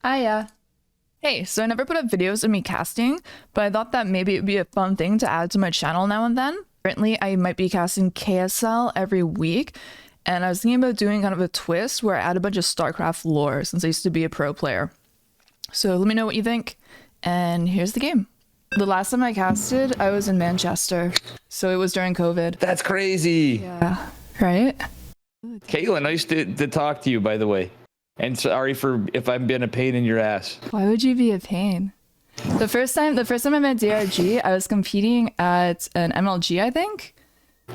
Hiya. Hey, so I never put up videos of me casting, but I thought that maybe it'd be a fun thing to add to my channel now and then. Currently, I might be casting KSL every week, and I was thinking about doing kind of a twist where I add a bunch of StarCraft lore since I used to be a pro player. So let me know what you think, and here's the game. The last time I casted, I was in Manchester, so it was during COVID. That's crazy. Yeah, right? Kaitlyn, nice to talk to you, by the way. And sorry for if I've been a pain in your ass. Why would you be a pain? The first time I met DRG, I was competing at an MLG, I think.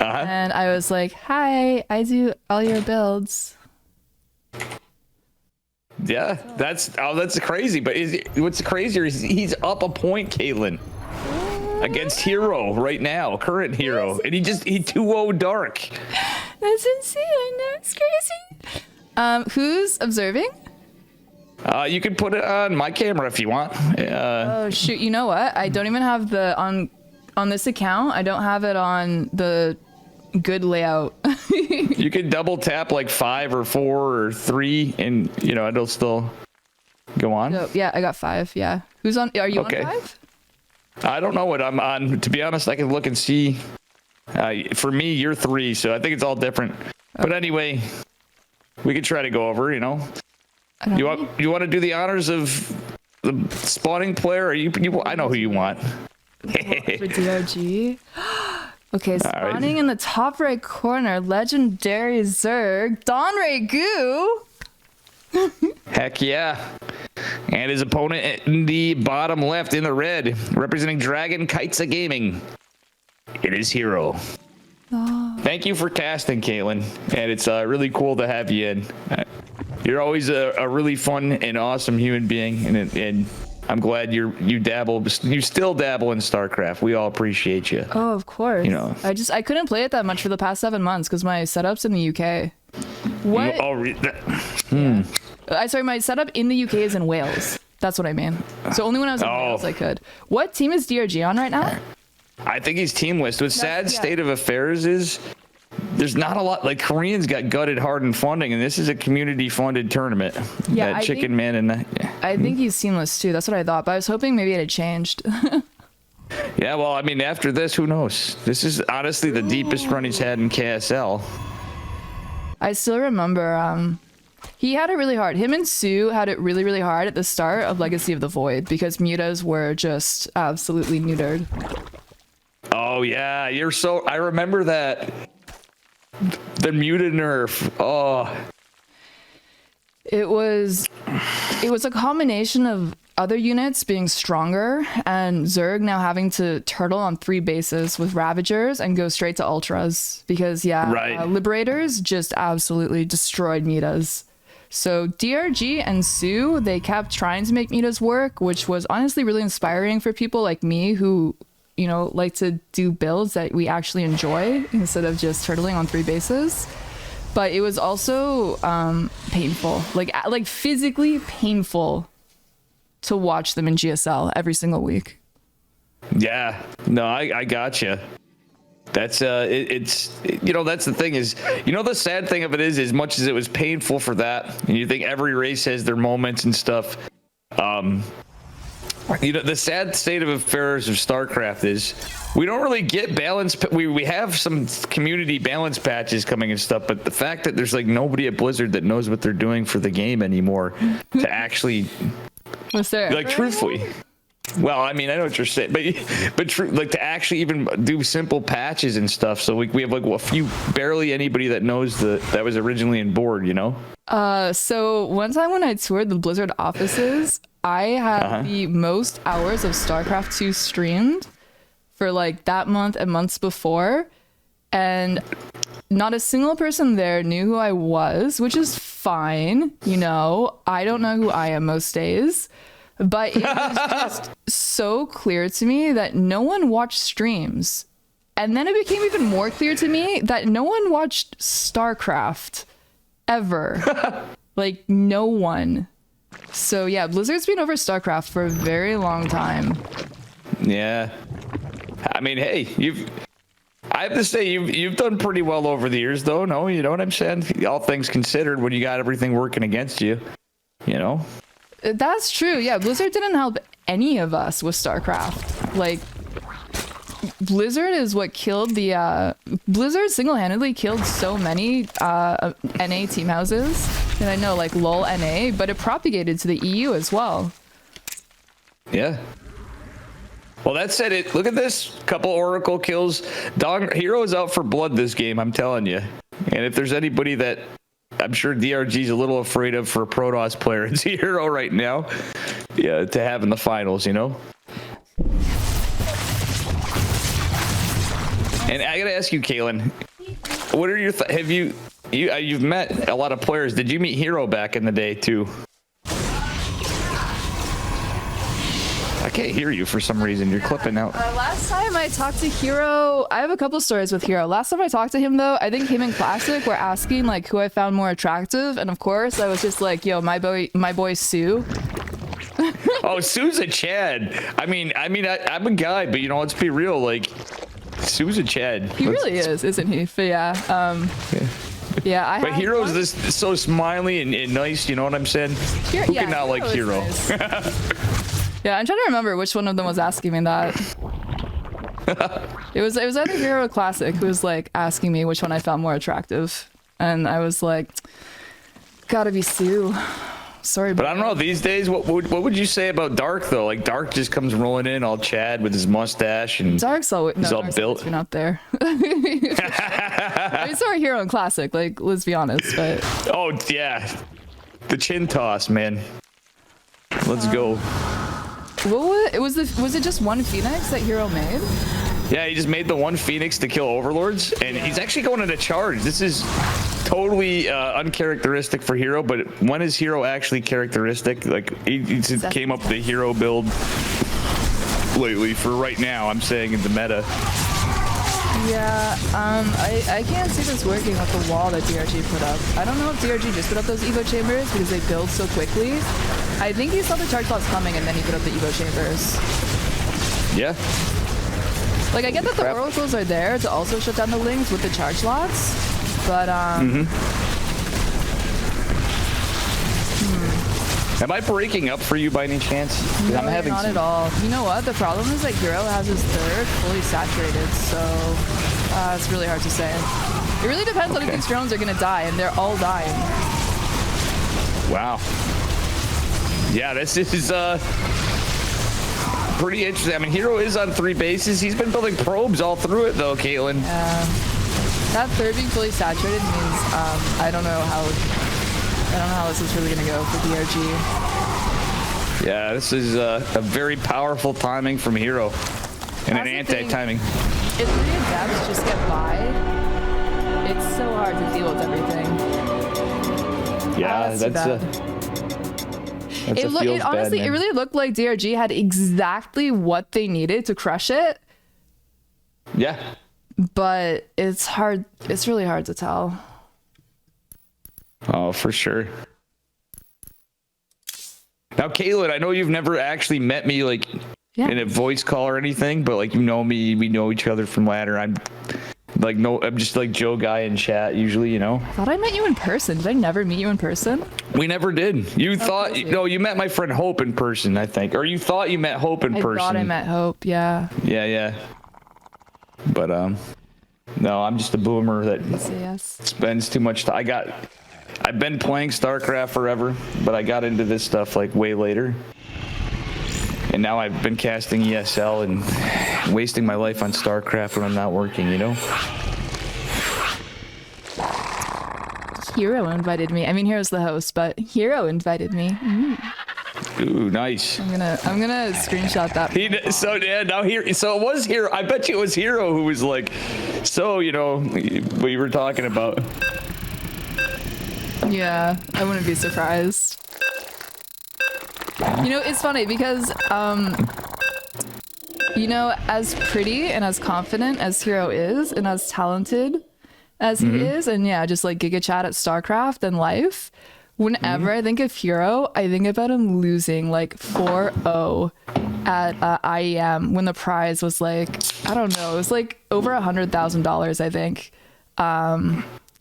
And I was like, hi, I do all your builds. Yeah, that's crazy. But what's crazier is he's up a point, Kaitlyn, against Hero right now, current Hero. And he 2-0 dark. That's insane. I know, it's crazy. Who's observing? You can put it on my camera if you want. Oh shoot, you know what? I don't even have the on this account. I don't have it on the good layout. You can double tap like 5 or 4 or 3 and it'll still go on. So, yeah, I got 5. Yeah. Who's on? Are you on 5? I don't know what I'm on. To be honest, I can look and see. For me, you're 3, so I think it's all different. Okay. But anyway, we could try to go over, You want to do the honors of the spawning player? Or I know who you want. For DRG. Okay, spawning in the top right corner, legendary Zerg, 𝓪𝓫𝓾𝓽. Heck yeah. And his opponent in the bottom left in the red, representing 𝓪𝓫𝓾𝓽. It is Hero. Oh. Thank you for casting, Kaitlyn. And it's really cool to have you in. You're always a really fun and awesome human being, and I'm glad you still dabble in StarCraft. We all appreciate you. Oh, of course. I couldn't play it that much for the past 7 months because my setup's in the UK. What? Sorry, my setup in the UK is in Wales. That's what I mean. So only when I was in Wales I could. What team is DRG on right now? I think he's teamless. What's sad state of affairs is there's not a lot. Like, Koreans got gutted hard in funding, and this is a community-funded tournament. Yeah, I think he's seamless too. That's what I thought, but I was hoping maybe it had changed. Yeah, well, I mean, after this, who knows? This is honestly the deepest run he's had in KSL. I still remember he had it really hard. Him and Sue had it really, really hard at the start of Legacy of the Void because mutas were just absolutely neutered. Oh yeah, I remember that. The muted nerf. Oh. It was a combination of other units being stronger and Zerg now having to turtle on 3 bases with Ravagers and go straight to Ultras because Liberators just absolutely destroyed mutas. So DRG and Sue, they kept trying to make mutas work, which was honestly really inspiring for people like me who like to do builds that we actually enjoy instead of just turtling on 3 bases. But it was also painful, like physically painful to watch them in GSL every single week. Yeah, no, I gotcha. That's that's the thing is, the sad thing of it is, as much as it was painful for that, and you think every race has their moments and stuff, the sad state of affairs of StarCraft is we don't really get balance. We have some community balance patches coming and stuff, but the fact that there's nobody at Blizzard that knows what they're doing for the game anymore to actually, truthfully. Well, I mean, I know what you're saying, but to actually even do simple patches and stuff. So we have barely anybody that knows that was originally in board, So one time when I toured the Blizzard offices, I had the most hours of StarCraft 2 streamed for that month and months before, and not a single person there knew who I was, which is fine. I don't know who I am most days. But it was just so clear to me that no one watched streams. And then it became even more clear to me that no one watched StarCraft ever. No one. So yeah, Blizzard's been over StarCraft for a very long time. Yeah. I mean, hey, I have to say you've done pretty well over the years though. No, you know what I'm saying? All things considered, when you got everything working against you, That's true. Yeah, Blizzard didn't help any of us with StarCraft. Like, Blizzard is what killed the Blizzard single-handedly killed so many NA team houses. And I know, like, LOL NA, but it propagated to the EU as well. Yeah. Well, that said it. Look at this. Couple Oracle kills. Hero is out for blood this game, I'm telling you. And if there's anybody that I'm sure DRG's a little afraid of for a Protoss player, it's Hero right now. Yeah, to have in the finals, you know? And I gotta ask you, Kaitlyn, what are your have you've met a lot of players? Did you meet Hero back in the day too? I can't hear you for some reason. You're clipping out. Last time I talked to Hero, I have a couple stories with Hero. Last time I talked to him though, I think him and Classic were asking like who I found more attractive, and of course I was just like, yo, my boy Sue. Oh, Sue's a Chad. I mean, I'm a guy, but you know, let's be real. Like, Sue's a Chad. He really is, isn't he? But yeah, yeah. But Hero's this so smiley and nice. You know what I'm saying? Who can not like Hero? Nice. Yeah, I'm trying to remember which one of them was asking me that. It was either Hero or Classic who was like asking me which one I found more attractive, and I was like, gotta be Sue. Sorry, but I don't know. These days, what would you say about Dark though? Like Dark just comes rolling in all Chad with his mustache and Dark's all built. We're not there. I mean, so are Hero and Classic. Like, let's be honest. But oh yeah, the chin toss, man. Let's go. What was it just one Phoenix that Hero made? Yeah, he just made the one Phoenix to kill Overlords, and he's actually going into charge. This is totally uncharacteristic for Hero, but when is Hero actually characteristic? Like, he came up with the Hero build lately for right now, I'm saying, in the meta. Yeah, I can't see this working with the wall that DRG put up. I don't know if DRG just put up those Evo chambers because they build so quickly. I think he saw the charge slots coming and then he put up the Evo chambers. Yeah. Like, I get that the oracles are there to also shut down the links with the charge slots, but Am I breaking up for you by any chance? No, not at all. You know what? The problem is that Hero has his third fully saturated, so it's really hard to say. It really depends on if these drones are gonna die, and they're all dying. Wow. Yeah, this is pretty interesting. I mean, Hero is on 3 bases. He's been building probes all through it, though, Kaitlyn. That third being fully saturated means I don't know how this is really gonna go for DRG. Yeah, this is a very powerful timing from Hero, and an anti-timing. If 3 adapts just get by, it's so hard to deal with everything. Yeah, honestly, it really looked like DRG had exactly what they needed to crush it. Yeah. But it's hard. It's really hard to tell. Oh, for sure. Now, Kaitlyn, I know you've never actually met me like in a voice call or anything, but like, you know me, we know each other from ladder. I'm just like Joe guy in chat usually, you know. I thought I met you in person. Did I never meet you in person? We never did. You thought, no, you met my friend Hope in person, I think. Or you thought you met Hope in person. I thought I met Hope, yeah. Yeah. But, no, I'm just a boomer that spends too much time. I've been playing StarCraft forever, but I got into this stuff like way later. And now I've been casting ESL and wasting my life on StarCraft when I'm not working, you know? Hero invited me. I mean, Hero's the host, but Hero invited me. Ooh, nice. I'm gonna screenshot that. So it was Hero. I bet you it was Hero who was like, so, you know, what you were talking about. Yeah, I wouldn't be surprised. You know, it's funny because, you know, as pretty and as confident as Hero is and as talented as he is, and yeah, just like Giga Chat at StarCraft and life, whenever I think of Hero, I think about him losing like 4-0 at IEM when the prize was like, I don't know, it was like over $100,000, I think,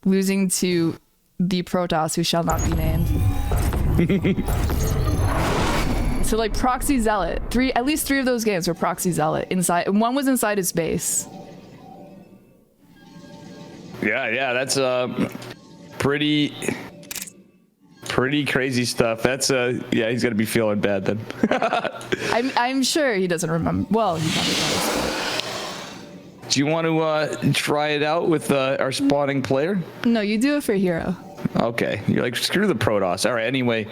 losing to the Protoss who shall not be named. to like proxy zealot. At least three of those games were proxy zealot inside, and one was inside his base. Yeah, that's pretty crazy stuff. That's yeah, he's gonna be feeling bad then. I'm sure he doesn't remember. Well, he probably does. Do you want to try it out with our spawning player? No, you do it for hero. Okay, you're like, screw the Protoss. All right, anyway.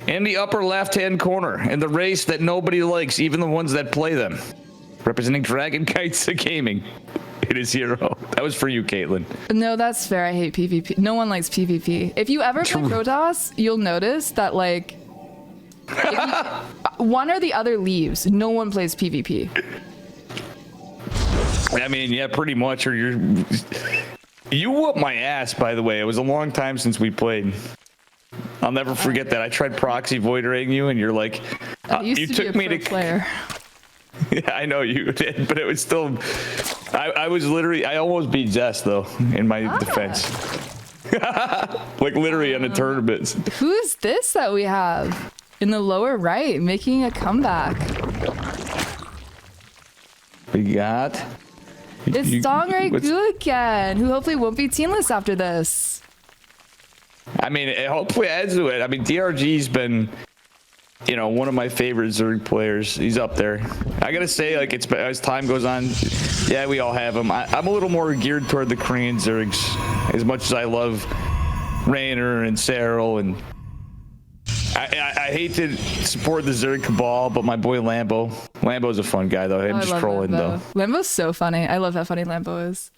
In the upper left-hand corner, in the race that nobody likes, even the ones that play them, representing kaitlyn.twitch.business, it is hero. That was for you, Kaitlyn. No, that's fair. I hate PvP. No one likes PvP. If you ever play Protoss, you'll notice that, like, if one or the other leaves, no one plays PvP. I mean, yeah, pretty much. Or you whooped my ass, by the way. It was a long time since we played. I'll never forget that. I tried proxy void raying you, and you're like, you took me to player. Yeah, I know you did, but it was still. I was literally. I almost beat Zest though in my defense. Like literally in the tournaments. Who's this that we have in the lower right making a comeback? We got. It's 𝓪𝓫𝓾𝓽, who hopefully won't be teamless after this. I mean, it hopefully adds to it. I mean, DRG's been, you know, one of my favorite Zerg players. He's up there. I gotta say, like, it's as time goes on, yeah, we all have him. I'm a little more geared toward the Korean Zergs, as much as I love Raynor and Cyril, and I hate to support the Zerg cabal, but my boy Lambo's a fun guy though. I'm just trolling though. Lambo's so funny. I love how funny Lambo is.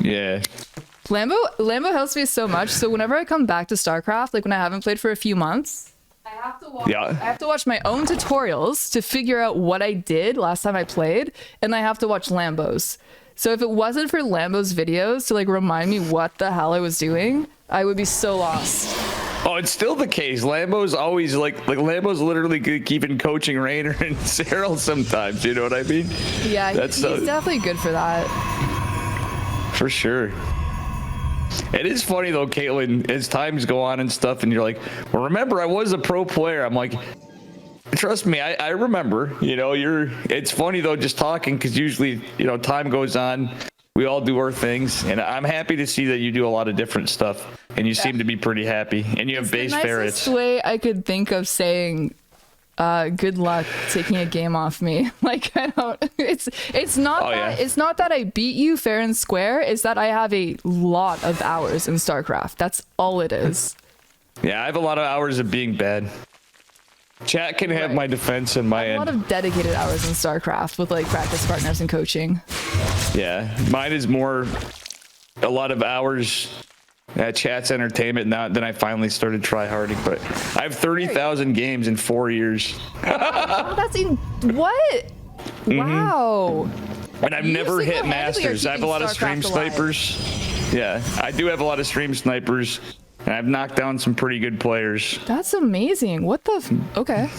Yeah. Lambo helps me so much. So whenever I come back to StarCraft, like when I haven't played for a few months, I have to watch my own tutorials to figure out what I did last time I played, and I have to watch Lambo's. So if it wasn't for Lambo's videos to like remind me what the hell I was doing, I would be so lost. Oh, it's still the case. Lambo's always like Lambo's literally keeping coaching Raynor and Cyril sometimes. You know what I mean? Yeah, he's definitely good for that. For sure. It is funny though, Kaitlyn, as times go on and stuff, and you're like, well, remember, I was a pro player. I'm like, trust me, I remember. You know, it's funny though, just talking, because usually, you know, time goes on. We all do our things, and I'm happy to see that you do a lot of different stuff, and you seem to be pretty happy, and you have base ferrets. The nicest way I could think of saying good luck taking a game off me. Like, I don't, it's not that I beat you fair and square, it's that I have a lot of hours in StarCraft. That's all it is. Yeah, I have a lot of hours of being bad. Chat can have my defense and my end. A lot of dedicated hours in StarCraft with like practice partners and coaching. Yeah, mine is more a lot of hours at chat's entertainment now. Then I finally started tryharding, but I have 30,000 games in 4 years. Oh, that's what? Wow. And I've never hit masters. I have a lot of stream snipers. Yeah, I do have a lot of stream snipers. And I've knocked down some pretty good players. That's amazing. What the? Okay.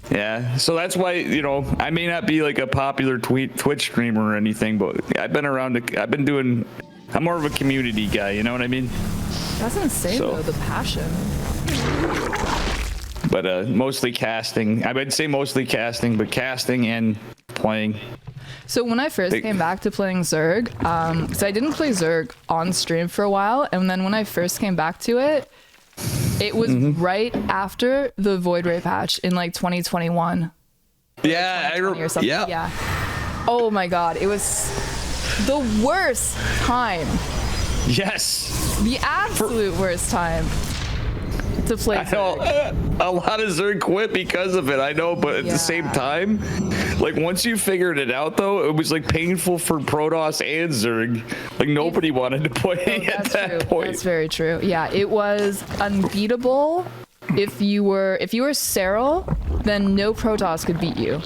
Yeah, so that's why, you know, I may not be like a popular Twitch streamer or anything, but I've been around. I'm more of a community guy. You know what I mean? That's insane, though. The passion. But mostly casting. I would say mostly casting, but casting and playing. So when I first came back to playing Zerg, so I didn't play Zerg on stream for a while, and then when I first came back to it, it was right after the Void Ray patch in like 2021. Yeah, or something. Yeah. Oh my god, it was the worst time. Yes. The absolute worst time to play Zerg. A lot of Zerg quit because of it, I know, but at the same time, like once you figured it out though, it was like painful for Protoss and Zerg. Like nobody wanted to play at that point. That's very true. Yeah, it was unbeatable. If you were Cyril, then no Protoss could beat you.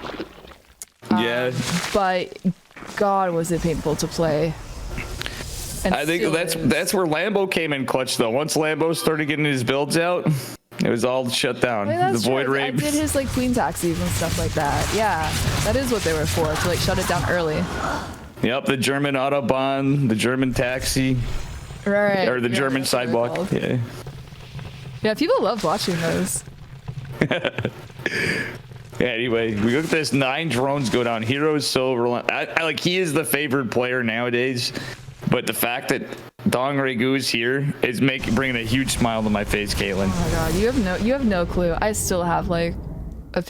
Yeah. But God, was it painful to play. And I think that's where Lambo came in clutch though. Once Lambo started getting his builds out, it was all shut down. I mean, the Void Ray. I did his like Queen Taxis and stuff like that. Yeah, that is what they were for, to like shut it down early. Yep, the German Autobahn, the German taxi. Right. Or the German sidewalk. Yeah. Yeah, people love watching those. Yeah, anyway, we look at this 9 drones go down. Hero's so I like he is the favored player nowadays, but the fact that 𝓪𝓫𝓾𝓽 is here is bringing a huge smile to my face, Kaitlyn. Oh my god, you have no clue. I still have like a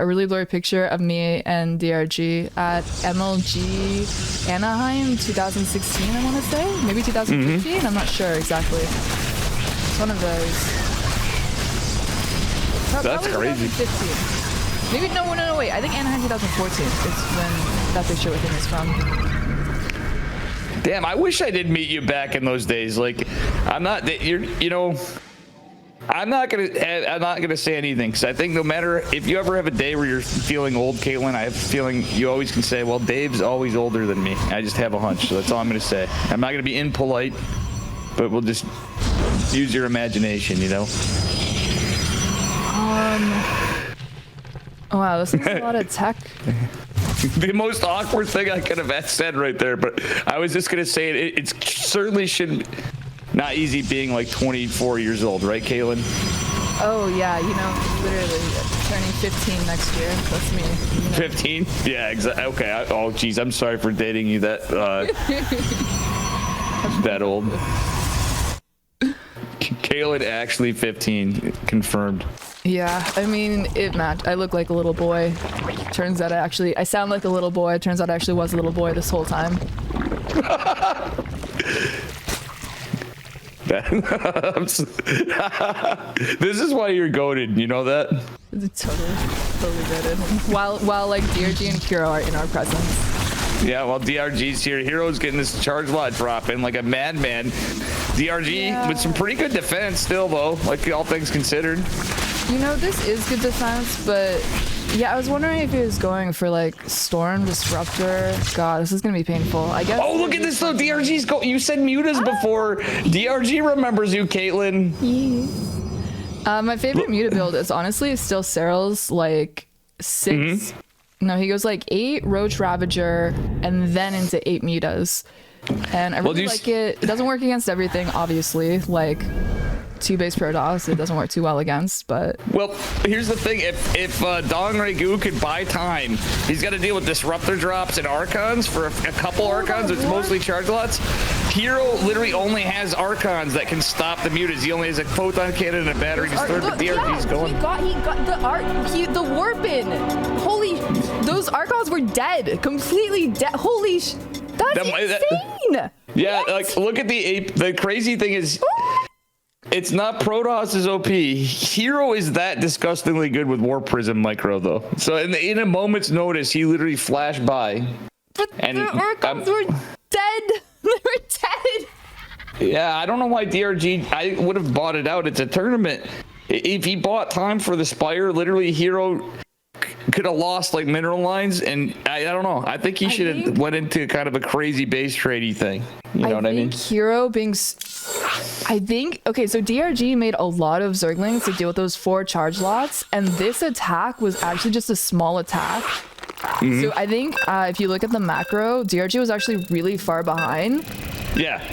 really blurry picture of me and 𝓪𝓫𝓾 at MLG Anaheim 2016, I want to say, maybe 2015. I'm not sure exactly. It's one of those. That's crazy. 2015. Maybe no, wait. I think Anaheim 2014 is when that picture with him is from. Damn, I wish I did meet you back in those days. Like, I'm not gonna say anything because I think no matter if you ever have a day where you're feeling old, Kaitlyn, I have a feeling you always can say, well, Dave's always older than me. I just have a hunch, so that's all I'm gonna say. I'm not gonna be impolite, but we'll just use your imagination, you know. Oh, wow, this is a lot of tech. The most awkward thing I could have said right there, but I was just gonna say it certainly shouldn't. Not easy being like 24 years old, right, Kaitlyn? Oh yeah, you know, literally turning 15 next year. That's me. You know? 15? Yeah, exactly. Okay. Oh, geez, I'm sorry for dating you that that old. Kaitlyn actually 15, confirmed. Yeah, I mean, it matched. I look like a little boy. Turns out I sound like a little boy. Turns out I actually was a little boy this whole time. This is why you're goated, you know that? Totally goated. While like 𝓪𝓫𝓾 and 𝓪𝓫𝓾 are in our presence. Yeah, well, 𝓪𝓫𝓾's here. Hero's getting this charge lot drop in like a madman. 𝓪𝓫𝓾 with some pretty good defense still, though, like all things considered. You know, this is good defense, but yeah, I was wondering if he was going for like Storm Disruptor. God, this is gonna be painful. I guess. Oh, look at this though. 𝓪𝓫𝓾's go. You said mutas before. 𝓪𝓫𝓾 remembers you, Kaitlyn. My favorite muta build is honestly still Cyril's like 6. No, he goes like 8 Roach Ravager and then into 8 mutas. And I really like it. It doesn't work against everything, obviously. Like 2 base Protoss, it doesn't work too well against, but... Well, here's the thing. If 𝓪𝓫𝓾 could buy time, he's got to deal with Disruptor drops and Archons for a couple Archons. It's mostly charge lots. Hero literally only has Archons that can stop the mutas. He only has a Photon Cannon and a battery destroyer, but 𝓪𝓫𝓾's going. He got the Warpin. Holy... Those Archons were dead. Completely dead. Holy... That's insane! Yeah, like, look at the crazy thing is... It's not Protoss' OP. Hero is that disgustingly good with War Prism Micro, though. So in a moment's notice, he literally flashed by. But and the Archons were dead. They were dead. Yeah, I don't know why 𝓪𝓾... I would have bought it out. It's a tournament. If he bought time for the Spire, literally Hero could have lost like mineral lines, and I don't know. I think he should have went into kind of a crazy base tradey thing. You know what I mean? Hero being... okay, so 𝓪𝓾 made a lot of Zerglings to deal with those 4 charge lots, and this attack was actually just a small attack. So I think if you look at the macro, 𝓪𝓾 was actually really far behind. Yeah.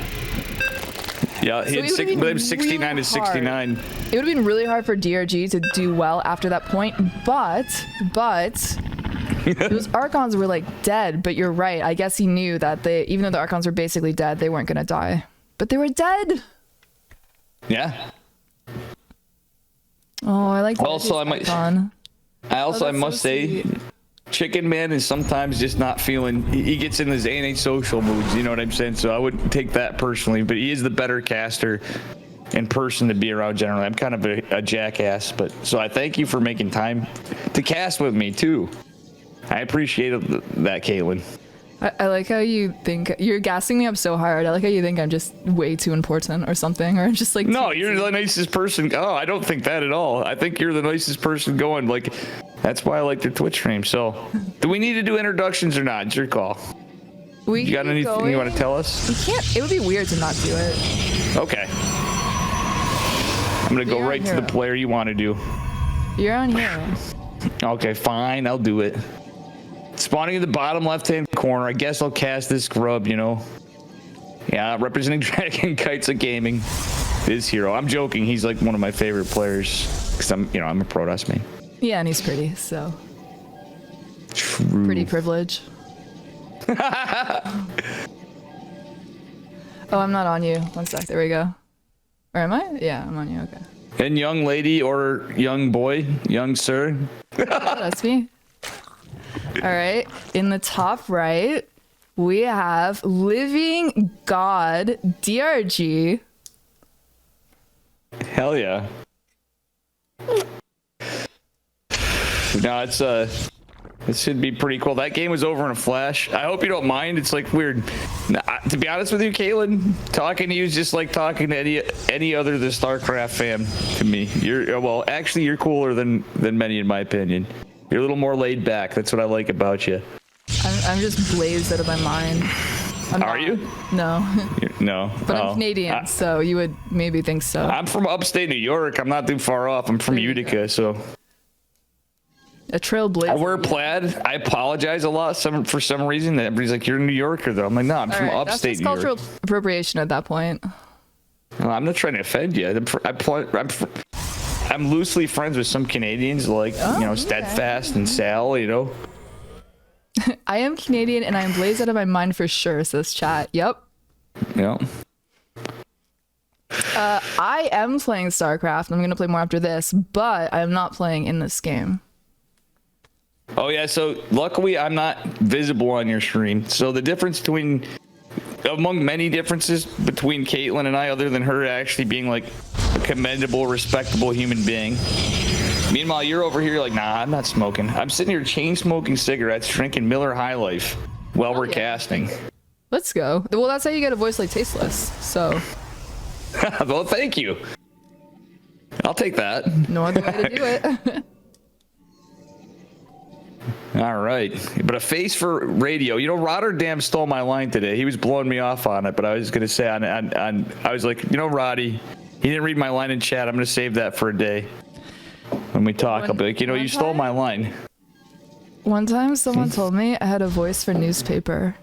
Yeah, he had 69 to 69. It would have been really hard for 𝓪𝓾 to do well after that point, but those Archons were like dead. But you're right. I guess he knew that even though the Archons were basically dead, they weren't gonna die. But they were dead. Yeah. Oh, I like. Also, I must say, Chicken Man is sometimes just not feeling. He gets in his antisocial moods. You know what I'm saying? So I wouldn't take that personally. But he is the better caster in person to be around generally. I'm kind of a jackass, but so I thank you for making time to cast with me too. I appreciate that, Kaitlyn. I like how you think you're gassing me up so hard. I like how you think I'm just way too important or something, or just like. No, you're the nicest person. Oh, I don't think that at all. I think you're the nicest person going. Like, that's why I like your Twitch stream. So, do we need to do introductions or not? It's your call. You got anything you want to tell us? We can't. It would be weird to not do it. Okay. I'm gonna go right to the player you want to do. You're on here. Okay, fine. I'll do it. Spawning in the bottom left-hand corner. I guess I'll cast this scrub, you know. Yeah, representing Dragon Kites of Gaming. This hero. I'm joking. He's like one of my favorite players because I'm a Protoss main. Yeah, and he's pretty, so. True. Pretty privilege. Oh, I'm not on you. One sec. There we go. Or am I? Yeah, I'm on you. Okay. And young lady or young boy, young sir. Oh, that's me. All right. In the top right, we have Living God DRG. Hell yeah. No, it's it should be pretty cool. That game was over in a flash. I hope you don't mind. It's like weird. To be honest with you, Kaitlyn, talking to you is just like talking to any other the StarCraft fan to me. Well, actually, you're cooler than many in my opinion. You're a little more laid back. That's what I like about you. I'm just blazed out of my mind. Are you? No. No. But I'm Canadian, so you would maybe think so. I'm from upstate New York. I'm not too far off. I'm from Utica, so. A trailblazer. I wear plaid. I apologize a lot for some reason. Everybody's like, "You're a New Yorker," though. I'm like, "No, I'm from upstate New York." That's cultural appropriation at that point. Well, I'm not trying to offend you. I'm loosely friends with some Canadians, like Steadfast and Sal. You know. I am Canadian and I am blazed out of my mind for sure. Says chat. Yep. Yeah. I am playing StarCraft. I'm gonna play more after this, but I am not playing in this game. Oh yeah, so luckily I'm not visible on your stream. So the difference among many differences between Kaitlyn and I, other than her actually being like a commendable, respectable human being. Meanwhile, you're over here like, nah, I'm not smoking. I'm sitting here chain smoking cigarettes, drinking Miller High Life while we're casting. Let's go. Well, that's how you get a voice like Tasteless. So. Well, thank you. I'll take that. No other way to do it. All right, but a face for radio. You know, Rotterdam stole my line today. He was blowing me off on it, but I was gonna say I was like, Roddy, he didn't read my line in chat. I'm gonna save that for a day when we talk. I'll be like, you stole my line. One time, someone told me I had a voice for newspaper.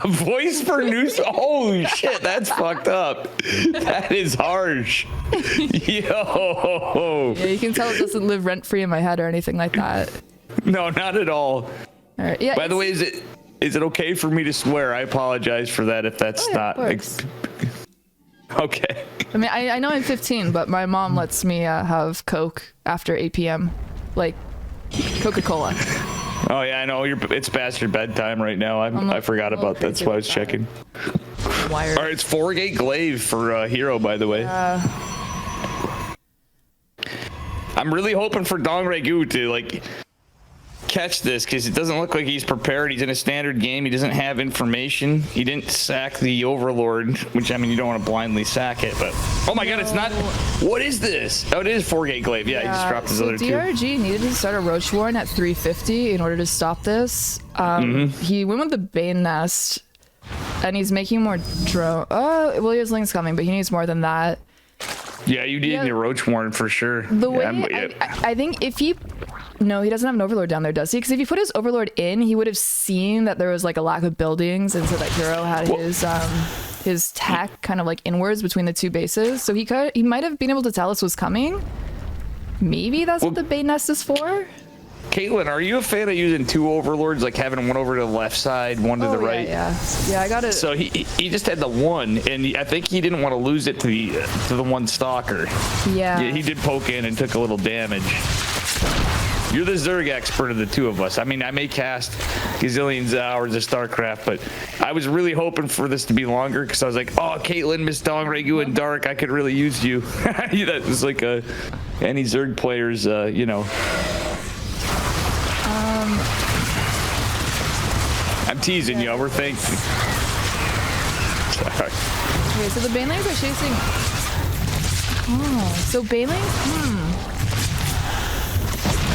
A voice for news? Holy shit, that's fucked up. That is harsh. Yo. Yeah, you can tell it doesn't live rent free in my head or anything like that. No, not at all. All right. Yeah. By the way, is it okay for me to swear? I apologize for that if that's not. Okay. I mean, I know I'm 15, but my mom lets me have Coke after 8 p.m. Like Coca-Cola. Oh yeah, I know. It's past your bedtime right now. I forgot about that. That's why I was checking. Wired. All right, it's 4-gate glaive for Hero, by the way. I'm really hoping for 𝓪𝓫𝓾𝓽 to like catch this because it doesn't look like he's prepared. He's in a standard game. He doesn't have information. He didn't sack the Overlord, which I mean you don't want to blindly sack it, but oh my god, it's not. What is this? Oh, it is 4-gate glaive. Yeah, he just dropped his other two. DRG needed to start a Roach Warren at 350 in order to stop this. He went with the Bane Nest, and he's making more drone. Oh, well, his Link's coming, but he needs more than that. Yeah, you need your Roach Warren for sure. The way I think if he. No, he doesn't have an Overlord down there, does he? Because if he put his Overlord in, he would have seen that there was like a lack of buildings, and so that Hero had his tech kind of like inwards between the two bases. So he might have been able to tell us was coming. Maybe that's what the Bane Nest is for. Kaitlyn, are you a fan of using two Overlords, like having one over to the left side, one to the right? Yeah, I got it. So he just had the one, and I think he didn't want to lose it to the one Stalker. Yeah. He did poke in and took a little damage. You're the Zerg expert of the two of us. I mean, I may cast gazillions of hours of StarCraft, but I was really hoping for this to be longer because I was like, oh, Kaitlyn, Miss 𝓪𝓫𝓾𝓽, and Dark, I could really use you. That was like any Zerg players, I'm teasing you. We're thankful. Sorry. Okay, so the Banelings are chasing. Oh, so Banelings?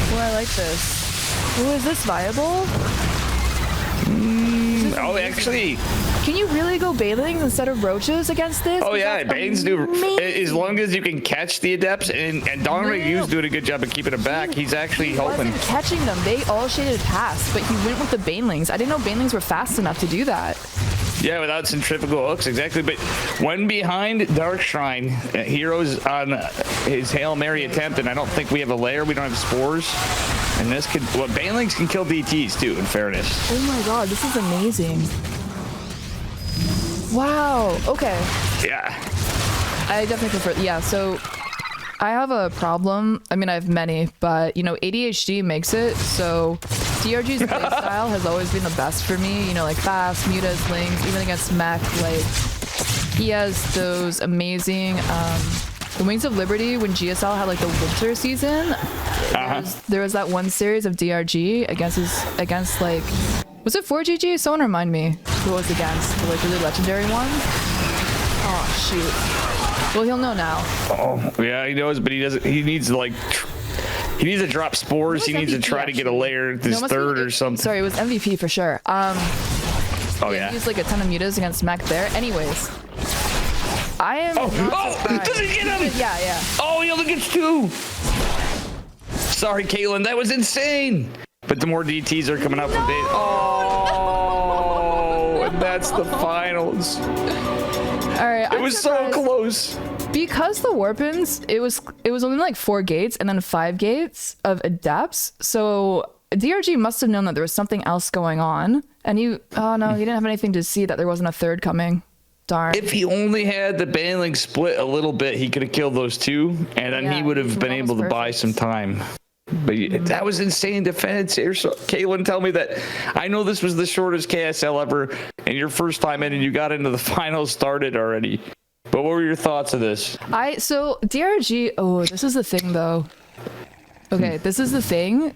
Oh, I like this. Oh, is this viable? Actually. Can you really go Banelings instead of Roaches against this? Oh yeah, Banes do. As long as you can catch the Adepts, and 𝓪𝓫𝓾𝓽's doing a good job of keeping it back. He's actually helping. He wasn't catching them. They all shaded past, but he went with the Banelings. I didn't know Banelings were fast enough to do that. Yeah, without centrifugal hooks, exactly. But when behind Dark Shrine, Heroes on his Hail Mary attempt, and I don't think we have a lair, we don't have spores. And this could, well, Banelings can kill DTs too, in fairness. Oh my god, this is amazing. Wow, okay. Yeah. I definitely prefer, yeah, so I have a problem. I mean, I have many, but you know, ADHD makes it, so DRG's playstyle has always been the best for me. You know, like fast, mutas, lings, even against mech, like he has those amazing, the Wings of Liberty when GSL had like the winter season. There was that one series of DRG against like, was it 4GG? Someone remind me who it was against, the like really legendary one. Oh shoot. Well, he'll know now. Oh yeah, he knows, but he doesn't. He needs to like. He needs to drop spores. He needs MVP, to try to get a layer this third or something. Sorry, it was MVP for sure. Oh yeah. He used like a ton of mutas against mech there. Anyways. I am. Does he get him? Yeah, yeah. Oh, he only gets 2. Sorry, Kaitlyn, that was insane. But the more DTs are coming out from day. Oh, and that's the finals. All right. It was so close. Because the Warpins, it was only like 4 gates and then 5 gates of adepts. So DRG must have known that there was something else going on, and he didn't have anything to see that there wasn't a third coming. Darn. If he only had the Baneling split a little bit, he could have killed those 2, and then he would have been able to buy some time. But that was insane defense here. So, Kaitlyn, tell me that. I know this was the shortest KSL ever, and your first time in, and you got into the finals started already. But what were your thoughts of this? So DRG. Oh, this is the thing, though. Okay, this is the thing.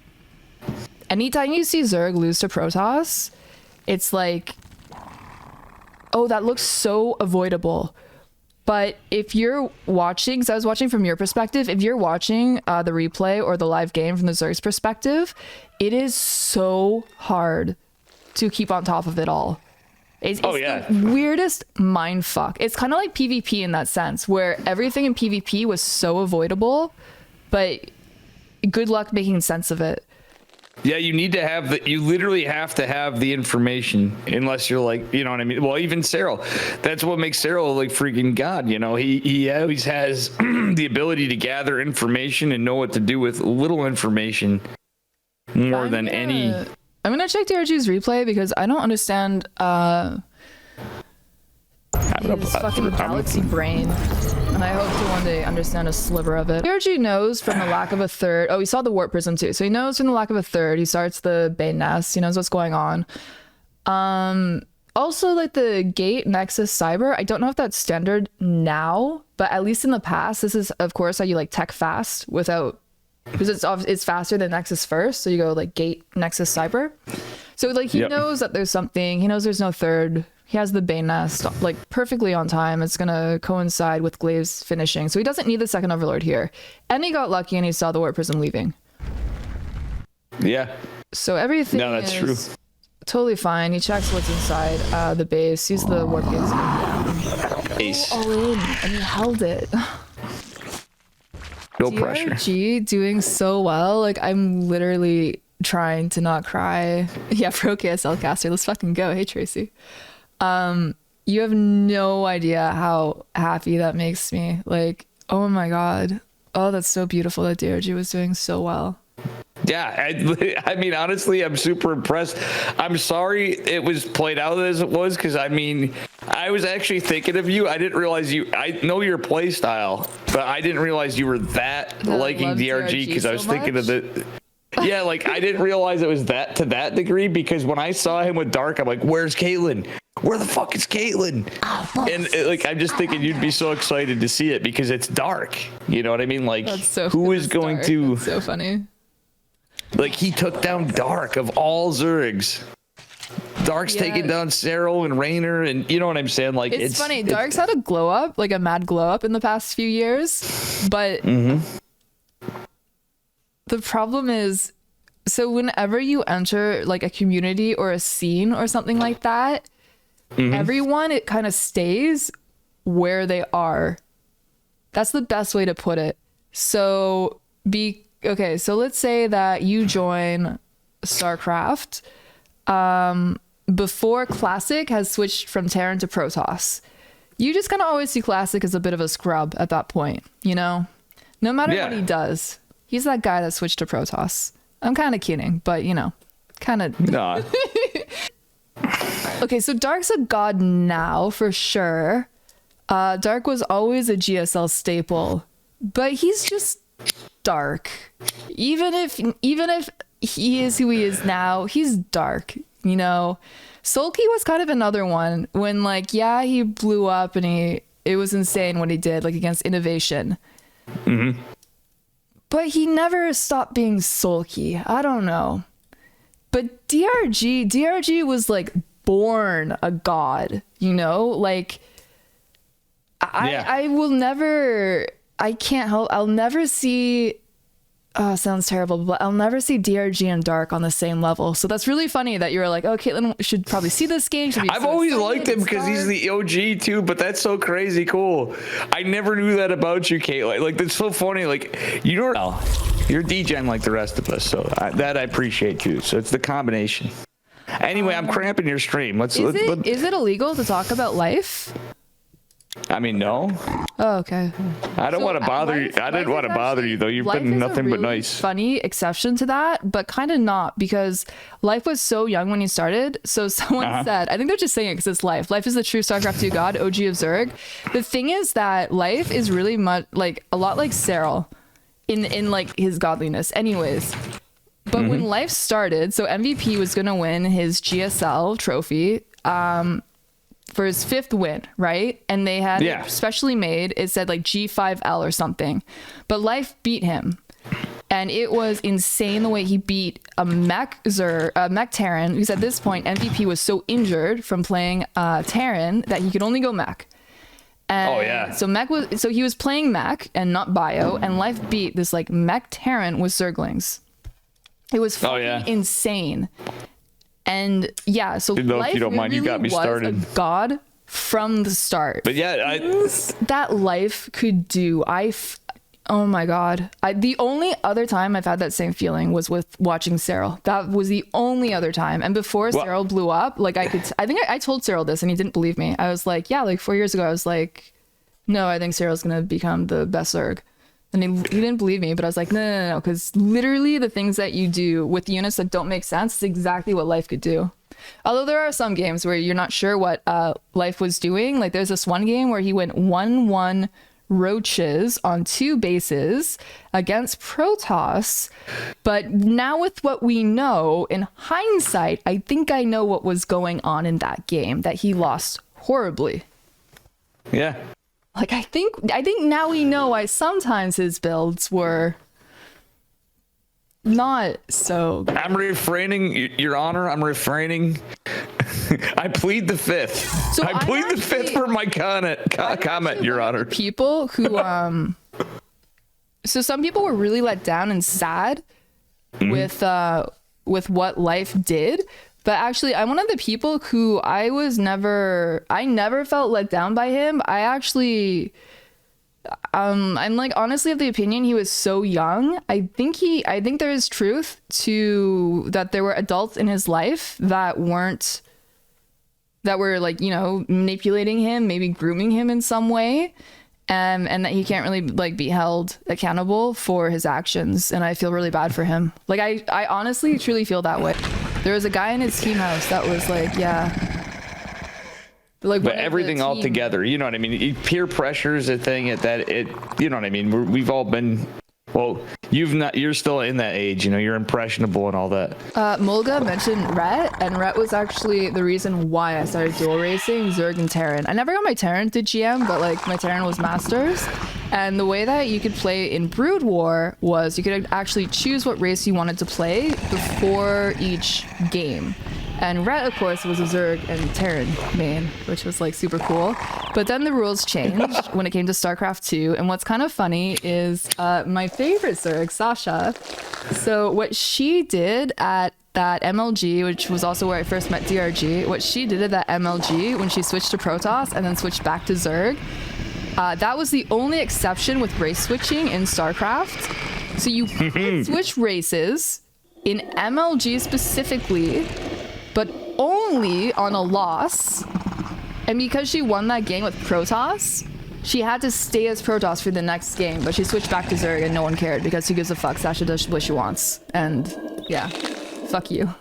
Anytime you see Zerg lose to Protoss, it's like, oh, that looks so avoidable. But if you're watching, because I was watching from your perspective, if you're watching the replay or the live game from the Zerg's perspective, it is so hard to keep on top of it all. It's the weirdest mind fuck. It's kind of like PvP in that sense, where everything in PvP was so avoidable, but good luck making sense of it. Yeah, you need to have you literally have to have the information, unless you're like, you know what I mean? Well, even Cyril, that's what makes Cyril like freaking God, you know? He always has the ability to gather information and know what to do with little information more than any. I'm gonna check DRG's replay because I don't understand his fucking galaxy brain. And I hope to one day understand a sliver of it. DRG knows from the lack of a third. Oh, he saw the warp prism too. So he knows from the lack of a third. He starts the Bane Nest. He knows what's going on. Also, like the Gate Nexus Cyber, I don't know if that's standard now, but at least in the past, this is, of course, how you like tech fast without, because it's faster than Nexus first. So you go like Gate Nexus Cyber. So like he knows that there's something. He knows there's no third. He has the Bane Nest like perfectly on time. It's gonna coincide with Glaive's finishing, so he doesn't need the second Overlord here. And he got lucky and he saw the Warp Prism leaving. Yeah. So everything that's is true. Totally fine. He checks what's inside the base. Sees the Warp Gates down. Ace. All in, and he held it. No pressure. DRG doing so well. Like I'm literally trying to not cry. Yeah, pro KSL caster. Let's fucking go. Hey Tracy. You have no idea how happy that makes me. Like, oh my god. Oh, that's so beautiful that DRG was doing so well. Yeah, I mean, honestly, I'm super impressed. I'm sorry it was played out as it was, because I mean, I was actually thinking of you. I didn't realize I know your play style, but I didn't realize you were that liking DRG, because I was thinking of the. Yeah, like I didn't realize it was that to that degree, because when I saw him with Dark, I'm like, where's Kaitlyn? Where the fuck is Kaitlyn? And like, I'm just thinking you'd be so excited to see it because it's Dark. You know what I mean? Like, who is going to? That's so funny. Like, he took down Dark of all Zergs. Dark's taking down Cyril and Raynor, and you know what I'm saying? Like, it's funny. Dark's had a glow up, like a mad glow up in the past few years, but the problem is, so whenever you enter like a community or a scene or something like that, everyone, it kind of stays where they are. That's the best way to put it. So so let's say that you join StarCraft, before Classic has switched from Terran to Protoss, you just kind of always see Classic as a bit of a scrub at that point, you know? No matter what he does, he's that guy that switched to Protoss. I'm kind of kidding, but you know, kind of. Nah. Okay, so Dark's a god now for sure. Dark was always a GSL staple, but he's just Dark. Even if he is who he is now, he's Dark, you know? Sulky was kind of another one when, like, yeah, he blew up and it was insane what he did, like, against Innovation. Mm-hmm. But he never stopped being sulky. I don't know. But DRG was, like, born a god, you know? Like, I will never, I can't help, I'll never see, sounds terrible, but I'll never see DRG and Dark on the same level. So that's really funny that you were like, oh, Kaitlyn should probably see this game. I've always liked him because he's the OG too, but that's so crazy cool. I never knew that about you, Kaitlyn. Like, that's so funny. Like, you don't know. You're DJing like the rest of us, so that I appreciate too. So it's the combination. Anyway, I'm cramping your stream. Is it illegal to talk about life? I mean, no. Oh, okay. I don't want to bother you. I didn't want to bother you, though. You've been nothing but nice. Funny exception to that, but kind of not, because Life was so young when he started. So someone said, I think they're just saying it because it's Life. Life is the true StarCraft 2 god, OG of Zerg. The thing is that Life is really much like a lot like Cyril in like his godliness, anyways. But when Life started, so MVP was gonna win his GSL trophy. For his 5th win, right? And they had it specially made. It said like G5L or something. But Life beat him. And it was insane the way he beat a mech Terran, because at this point, MVP was so injured from playing Terran that he could only go mech. And so he was playing mech and not bio, and Life beat this like mech Terran with Zerglings. It was fucking insane. And yeah, so Life if you don't mind, you got me started. Was a god from the start. But yeah, that Life could do. Oh my god. The only other time I've had that same feeling was with watching Cyril. That was the only other time. And before Cyril blew up, like I think I told Cyril this and he didn't believe me. I was like, yeah, like 4 years ago, I was like, no, I think Cyril's gonna become the best Zerg. And he didn't believe me, but I was like, no, because literally the things that you do with units that don't make sense is exactly what Life could do. Although there are some games where you're not sure what Life was doing. Like there's this one game where he went 1-1 roaches on 2 bases against Protoss. But now with what we know, in hindsight, I think I know what was going on in that game, that he lost horribly. Yeah. Like, I think now we know why sometimes his builds were not so good. I'm refraining, Your Honor. I'm refraining. I plead the 5th. So I plead the 5th for my comment, Your Honor. People who, so some people were really let down and sad with what Life did. But actually, I'm one of the people who I never felt let down by him. I'm like honestly of the opinion he was so young. I think there is truth to that there were adults in his life that were like, you know, manipulating him, maybe grooming him in some way. And that he can't really like be held accountable for his actions. And I feel really bad for him. Like I honestly truly feel that way. There was a guy in his team house that was like, yeah. Like, but everything all together, you know what I mean? Peer pressure is a thing you know what I mean? We've all been, well, you're still in that age, you know, you're impressionable and all that. Mulga mentioned Rhett, and Rhett was actually the reason why I started dual racing Zerg and Terran. I never got my Terran to GM, but like my Terran was Masters. And the way that you could play in Brood War was you could actually choose what race you wanted to play before each game. And Rhett, of course, was a Zerg and Terran main, which was like super cool. But then the rules changed when it came to StarCraft 2. And what's kind of funny is my favorite Zerg, Sasha. So what she did at that MLG, which was also where I first met DRG, what she did at that MLG when she switched to Protoss and then switched back to Zerg, that was the only exception with race switching in StarCraft. So you could switch races in MLG specifically, but only unknowingly on a loss, and because she won that game with Protoss, she had to stay as Protoss for the next game, but she switched back to Zerg and no one cared because who gives a fuck? Sasha does what she wants. And yeah, fuck you.